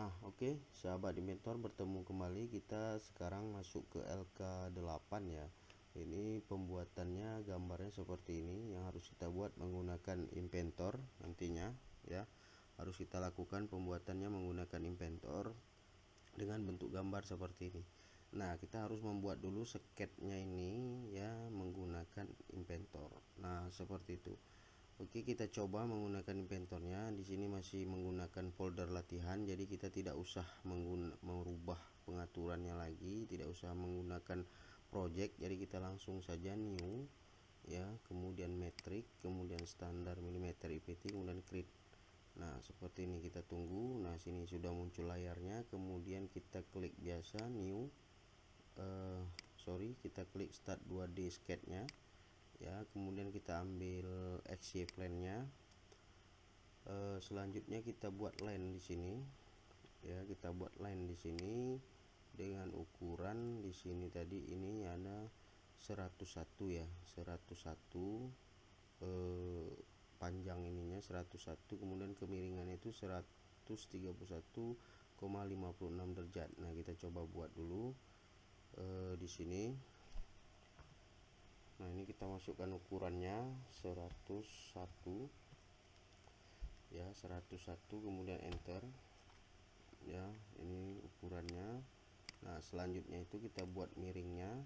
Nah, oke, sahabat inventor, bertemu kembali. Kita sekarang masuk ke LK8 ya. Ini pembuatannya, gambarnya seperti ini yang harus kita buat menggunakan inventor nantinya ya. Harus kita lakukan pembuatannya menggunakan inventor dengan bentuk gambar seperti ini. Nah, kita harus membuat dulu sketnya ini ya menggunakan inventor. Nah, seperti itu. Oke, kita coba menggunakan inventornya. Di sini masih menggunakan folder latihan, jadi kita tidak usah merubah pengaturannya lagi, tidak usah menggunakan project. Jadi kita langsung saja new ya, kemudian metric, kemudian standar milimeter IPT, kemudian create. Nah, seperti ini kita tunggu. Nah, sini sudah muncul layarnya. Kemudian kita klik biasa new, kita klik start 2D sketch-nya ya, kemudian kita ambil XY plane nya. Selanjutnya kita buat line di sini ya, kita buat line di sini dengan ukuran di sini tadi ini ada 101 ya, 101 panjang ininya 101, kemudian kemiringan itu 131,56 derajat. Nah, kita coba buat dulu di sini. Nah, ini kita masukkan ukurannya 101 ya, 101, kemudian enter ya, ini ukurannya. Nah, selanjutnya itu kita buat miringnya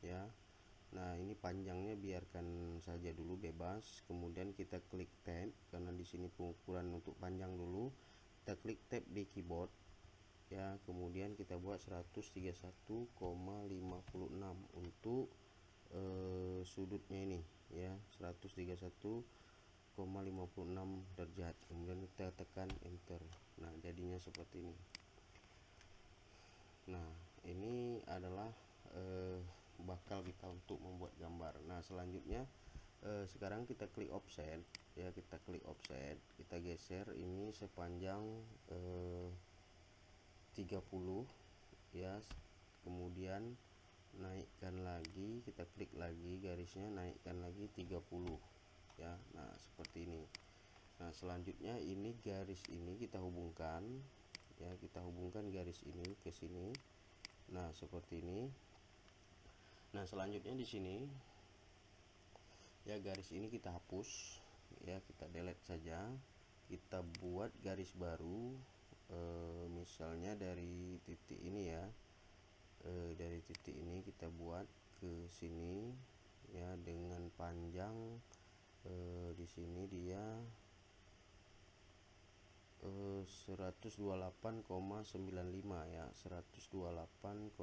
ya. Nah, ini panjangnya biarkan saja dulu bebas. Kemudian kita klik tab karena di sini pengukuran untuk panjang dulu. Kita klik tab di keyboard ya, kemudian kita buat 131,56 untuk sudutnya ini ya, 131,56 derajat. Kemudian kita tekan enter. Nah, jadinya seperti ini. Nah, ini adalah bakal kita untuk membuat gambar. Nah, selanjutnya sekarang kita klik offset ya, kita klik offset, kita geser ini sepanjang 30 ya. Kemudian naikkan lagi, kita klik lagi garisnya, naikkan lagi 30 ya. Nah, seperti ini. Nah, selanjutnya ini garis ini kita hubungkan ya, kita hubungkan garis ini ke sini. Nah, seperti ini. Nah, selanjutnya di sini ya, garis ini kita hapus ya, kita delete saja. Kita buat garis baru, misalnya dari titik ini ya, dari titik ini kita buat ke sini ya, dengan panjang di sini dia 128,95 ya, 128,95.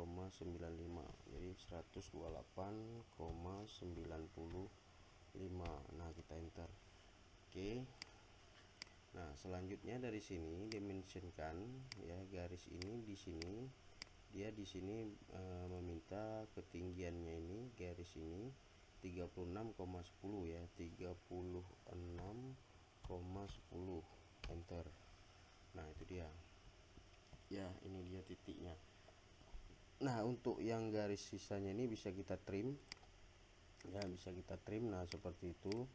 Jadi 128,95. Nah, kita enter. Oke. Nah, selanjutnya dari sini dimensionkan ya, garis ini di sini dia di sini meminta ketinggiannya ini, garis ini 36,10 ya, 36,10. Enter. Nah, itu dia ya, ini dia titiknya. Nah, untuk yang garis sisanya ini bisa kita trim ya, bisa kita trim. Nah, seperti itu.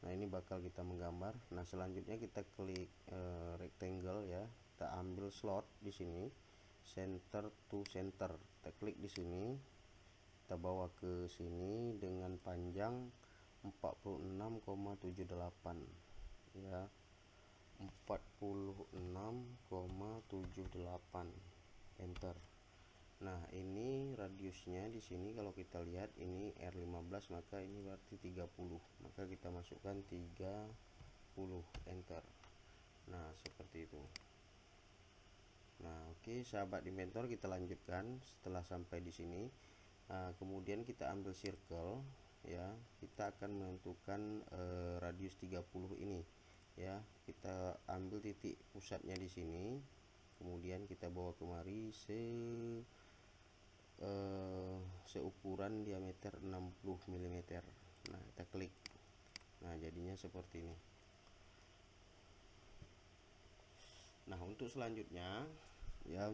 Nah, ini bakal kita menggambar. Nah, selanjutnya kita klik rectangle ya, kita ambil slot di sini, center to center, kita klik di sini, kita bawa ke sini dengan panjang 46,78 ya, 46,78. Enter. Nah, ini radiusnya di sini kalau kita lihat ini R15, maka ini berarti 30. Maka kita masukkan 30. Enter. Nah, seperti itu. Nah, oke, sahabat inventor, kita lanjutkan setelah sampai di sini. Kemudian kita ambil circle ya, kita akan menentukan radius 30 ini ya. Kita ambil titik pusatnya di sini, kemudian kita bawa kemari seukuran diameter 60 mm. Nah, kita klik. Nah, jadinya seperti ini. Nah, untuk selanjutnya ya,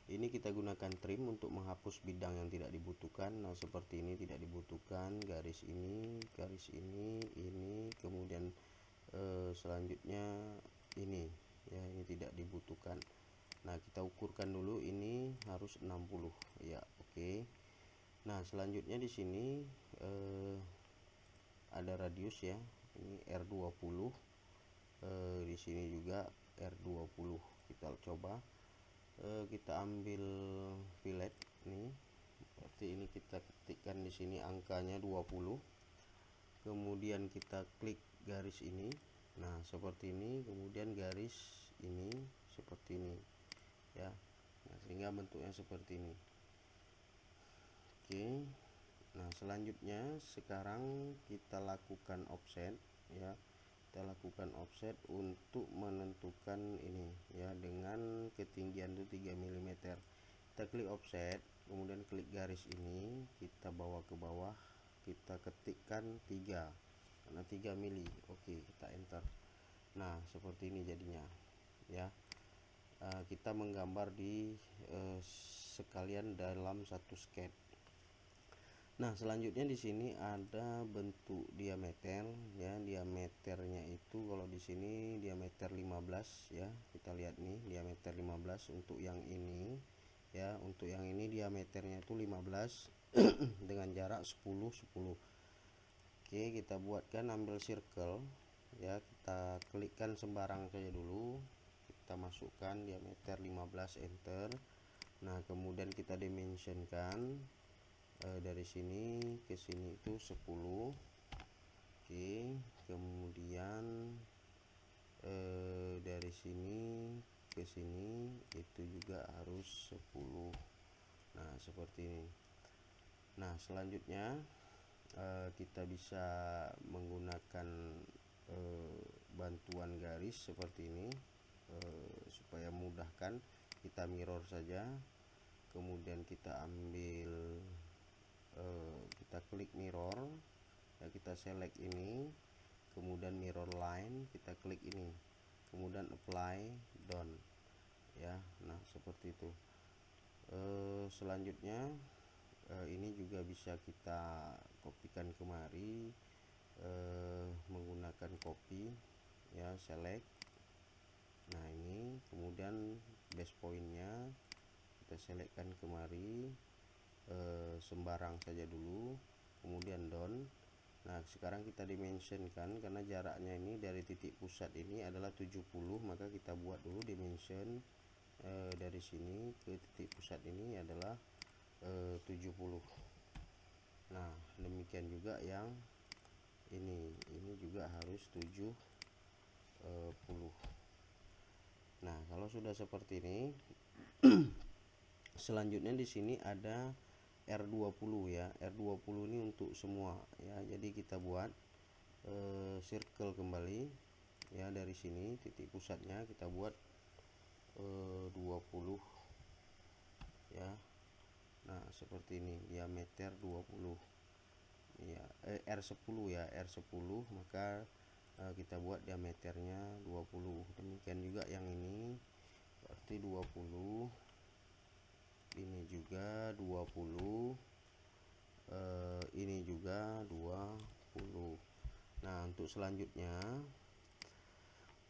ini kita gunakan trim untuk menghapus bidang yang tidak dibutuhkan. Nah, seperti ini tidak dibutuhkan, garis ini, kemudian selanjutnya ini ya, ini tidak dibutuhkan. Nah, kita ukurkan dulu ini harus 60 ya. Oke. Nah, selanjutnya di sini ada radius ya, ini R20, di sini juga R20. Kita coba kita ambil fillet nih, berarti ini kita ketikkan di sini angkanya 20, kemudian kita klik garis ini, nah seperti ini, kemudian garis ini seperti ini ya. Nah, sehingga bentuknya seperti ini. Oke. Nah, selanjutnya sekarang kita lakukan offset ya. Kita lakukan offset untuk menentukan ini ya, dengan ketinggian itu 3 mm. Kita klik offset, kemudian klik garis ini, kita bawa ke bawah, kita ketikkan 3 karena 3 mili. Oke, kita enter. Nah, seperti ini jadinya ya. Kita menggambar di sekalian dalam satu sketch. Nah, selanjutnya di sini ada bentuk diameter ya. Diameternya itu kalau di sini diameter 15 ya. Kita lihat nih, diameter 15 untuk yang ini ya. Untuk yang ini diameternya itu 15 dengan jarak 10 10. Oke, kita buatkan, ambil circle ya. Kita klikkan sembarang saja dulu. Kita masukkan diameter 15, enter. Nah, kemudian kita dimensionkan dari sini ke sini itu 10. Oke, kemudian dari sini ke sini itu juga harus 10. Nah, seperti ini. Nah, selanjutnya kita bisa menggunakan bantuan garis seperti ini supaya mudahkan. Kita mirror saja, kemudian kita ambil kita klik mirror ya, kita select ini, kemudian mirror line, kita klik ini, kemudian apply done ya. Nah, seperti itu. Selanjutnya ini juga bisa kita kopikan kemari menggunakan copy ya, select. Nah, ini kemudian base pointnya kita selectkan kemari, sembarang saja dulu, kemudian down. Nah, sekarang kita dimensionkan karena jaraknya ini dari titik pusat ini adalah 70, maka kita buat dulu dimension dari sini ke titik pusat ini adalah 70. Nah, demikian juga yang ini juga harus 70. Nah, kalau sudah seperti ini selanjutnya di sini ada R20 ya. R20 ini untuk semua ya. Jadi kita buat circle kembali ya, dari sini titik pusatnya kita buat 20 ya. Nah, seperti ini, diameter 20 ya, R10 ya, R10, maka kita buat diameternya 20. Demikian juga yang ini berarti 20, ini juga 20, ini juga 20. Nah, untuk selanjutnya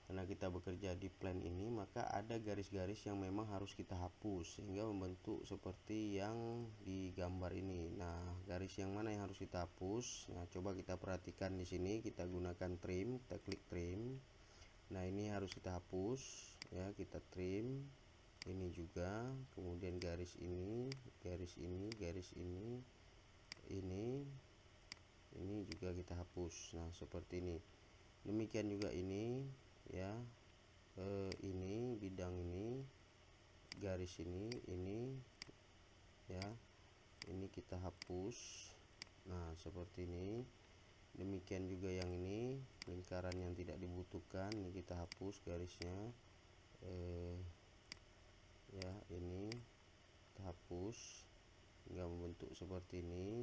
karena kita bekerja di plan ini, maka ada garis-garis yang memang harus kita hapus sehingga membentuk seperti yang di gambar ini. Nah, garis yang mana yang harus kita hapus? Nah, coba kita perhatikan di sini, kita gunakan trim, kita klik trim. Nah, ini harus kita hapus ya, kita trim. Ini juga, kemudian garis ini, garis ini, garis ini, ini juga kita hapus. Nah, seperti ini. Demikian juga ini ya, ini bidang ini, garis ini ya, ini kita hapus. Nah, seperti ini. Demikian juga yang ini, lingkaran yang tidak dibutuhkan, ini kita hapus garisnya ya, ini kita hapus hingga membentuk seperti ini.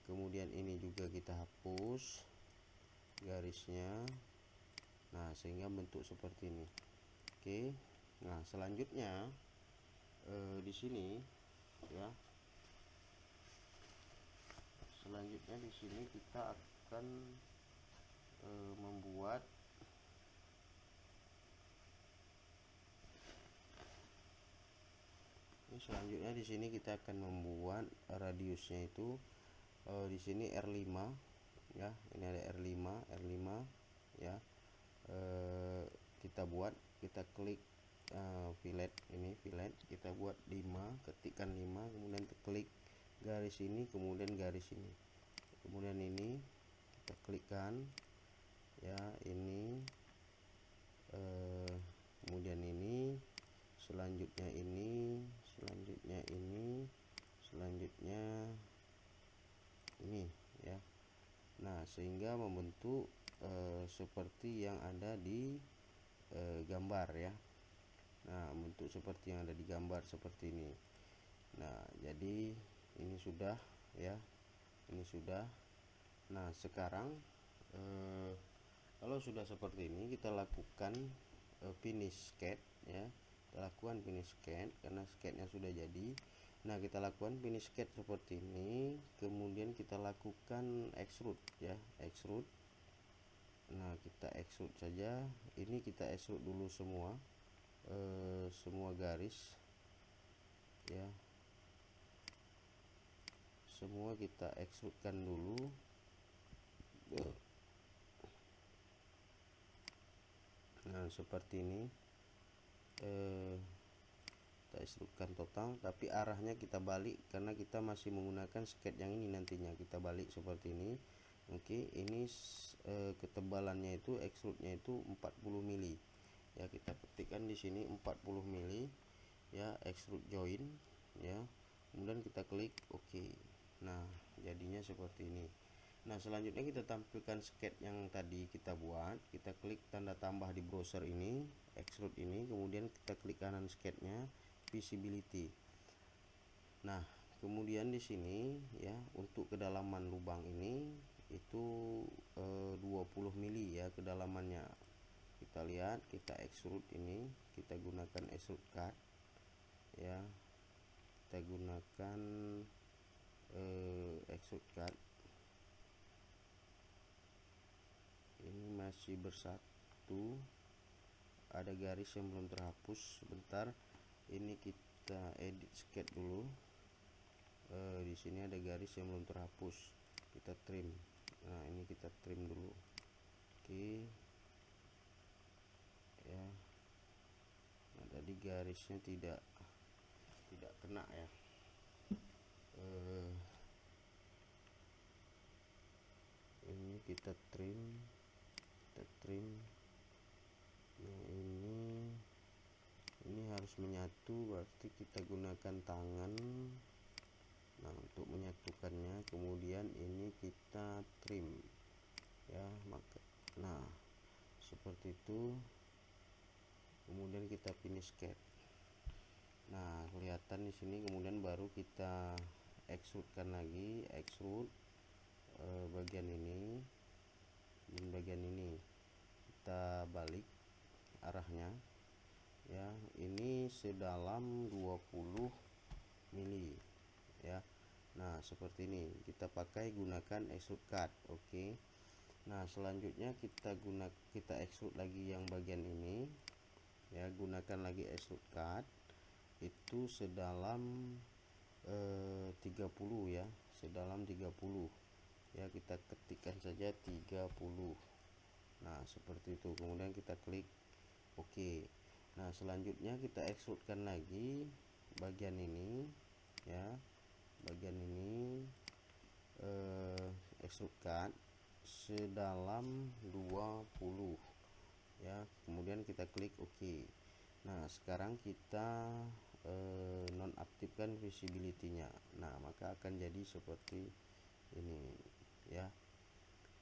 Kemudian ini juga kita hapus garisnya, nah sehingga bentuk seperti ini. Oke. Nah, selanjutnya di sini ya, selanjutnya di sini kita akan membuat Selanjutnya di sini kita akan membuat radiusnya itu di sini R5 ya, ini ada R5 ya. Kita klik fillet, ini fillet kita buat 5, ketikkan 5, kemudian klik garis ini, kemudian garis ini, kemudian ini kita klikkan ya, ini kemudian ini, selanjutnya ini, selanjutnya ini, selanjutnya ini ya. Nah, sehingga membentuk seperti yang ada di gambar ya. Nah, bentuk seperti yang ada di gambar seperti ini. Nah, jadi ini sudah ya, ini sudah. Nah, sekarang kalau sudah seperti ini, kita lakukan finish sketch ya. Kita lakukan finish sketch karena sketchnya sudah jadi. Nah, kita lakukan finish sketch seperti ini, kemudian kita lakukan extrude ya, extrude. Nah, kita extrude saja. Ini kita extrude dulu semua garis ya, semua kita extrudekan dulu. Nah, seperti ini kita extrudekan total, tapi arahnya kita balik karena kita masih menggunakan sketch yang ini. Nantinya kita balik seperti ini. Oke, ini ketebalannya itu extrude-nya itu 40 mili ya. Kita ketikkan di sini 40 mili ya, extrude join ya, kemudian kita klik OK. Nah, jadinya seperti ini. Nah, selanjutnya kita tampilkan sketch yang tadi kita buat. Kita klik tanda tambah di browser ini, extrude ini, kemudian kita klik kanan sketchnya, visibility. Nah, kemudian di sini ya, untuk kedalaman lubang ini itu 20 mili ya kedalamannya. Kita lihat, kita extrude ini, kita gunakan extrude cut ya, kita gunakan extrude cut. Ini masih bersatu, ada garis yang belum terhapus. Sebentar, ini kita edit sketch dulu. Di sini ada garis yang belum terhapus, kita trim. Nah, ini kita trim dulu. Oke ya. Nah, tadi garisnya tidak kena ya. Ini kita trim. Nah, ini harus menyatu, berarti kita gunakan tangan. Nah, untuk menyatukannya, kemudian ini kita trim ya, maka nah seperti itu. Kemudian kita finish sketch. Nah, kelihatan di sini. Kemudian baru kita extrudekan lagi, extrude bagian ini dan bagian ini, kita balik arahnya ya. Ini sedalam 20 mili ya. Nah, seperti ini kita pakai gunakan extrude cut. Oke. Nah, selanjutnya kita extrude lagi yang bagian ini ya, gunakan lagi extrude cut itu sedalam 30 ya, sedalam 30 ya. Kita ketikkan saja 30. Nah, seperti itu. Kemudian kita klik OK. Nah, selanjutnya kita extrudekan lagi bagian ini ya, bagian ini extrude cut sedalam 20 ya. Kemudian kita klik OK. Nah, sekarang kita nonaktifkan visibility-nya. Nah, maka akan jadi seperti ini ya.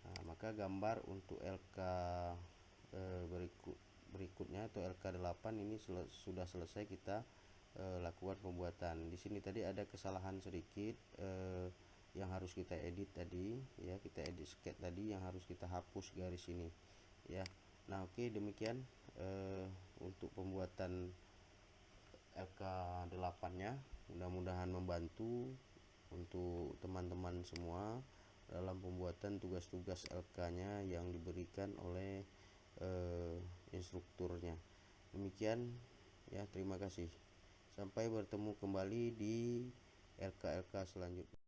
Nah, maka gambar untuk LK berikutnya atau LK8 ini sudah selesai kita lakukan pembuatan. Di sini tadi ada kesalahan sedikit yang harus kita edit tadi ya. Kita edit sketch tadi yang harus kita hapus garis ini ya. Nah, oke, demikian untuk pembuatan LK8 nya. Mudah-mudahan membantu untuk teman-teman semua dalam pembuatan tugas-tugas LK-nya yang diberikan oleh instrukturnya. Demikian ya, terima kasih. Sampai bertemu kembali di LK-LK selanjutnya.